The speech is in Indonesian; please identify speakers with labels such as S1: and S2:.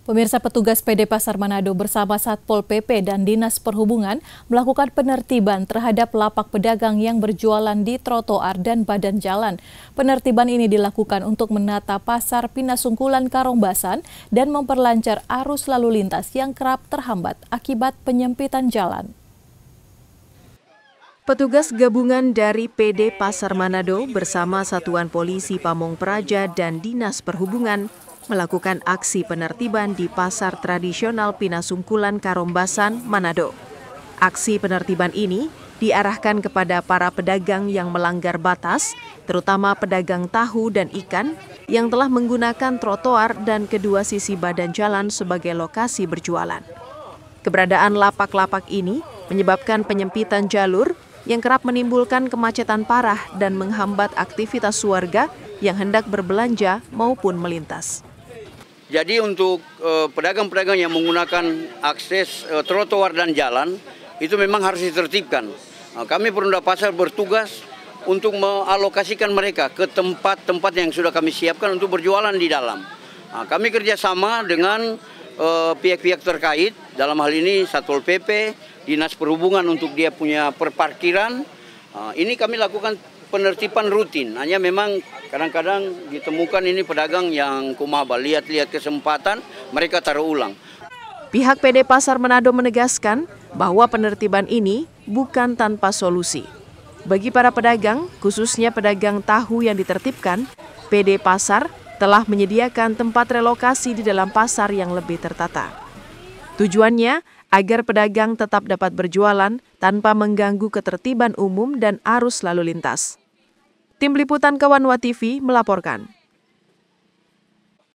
S1: Pemirsa, petugas PD Pasar Manado bersama Satpol PP dan Dinas Perhubungan melakukan penertiban terhadap lapak pedagang yang berjualan di trotoar dan badan jalan. Penertiban ini dilakukan untuk menata pasar Pinasungkulan Karombasan dan memperlancar arus lalu lintas yang kerap terhambat akibat penyempitan jalan.
S2: Petugas gabungan dari PD Pasar Manado bersama Satuan Polisi Pamong Praja dan Dinas Perhubungan melakukan aksi penertiban di Pasar Tradisional Pinasungkulan Karombasan, Manado. Aksi penertiban ini diarahkan kepada para pedagang yang melanggar batas, terutama pedagang tahu dan ikan yang telah menggunakan trotoar dan kedua sisi badan jalan sebagai lokasi berjualan. Keberadaan lapak-lapak ini menyebabkan penyempitan jalur yang kerap menimbulkan kemacetan parah dan menghambat aktivitas warga yang hendak berbelanja maupun melintas.
S3: Jadi untuk pedagang-pedagang yang menggunakan akses trotoar dan jalan, itu memang harus ditertibkan. Kami Perumda Pasar bertugas untuk mengalokasikan mereka ke tempat-tempat yang sudah kami siapkan untuk berjualan di dalam. Kami kerjasama dengan pihak-pihak terkait, dalam hal ini Satpol PP, Dinas Perhubungan untuk dia punya perparkiran. Ini kami lakukan penertiban rutin, hanya memang kadang-kadang ditemukan ini pedagang yang kumaba, lihat-lihat kesempatan, mereka taruh ulang.
S2: Pihak PD Pasar Manado menegaskan bahwa penertiban ini bukan tanpa solusi. Bagi para pedagang, khususnya pedagang tahu yang ditertibkan, PD Pasar telah menyediakan tempat relokasi di dalam pasar yang lebih tertata. Tujuannya agar pedagang tetap dapat berjualan tanpa mengganggu ketertiban umum dan arus lalu lintas. Tim Liputan Kawanwa TV melaporkan.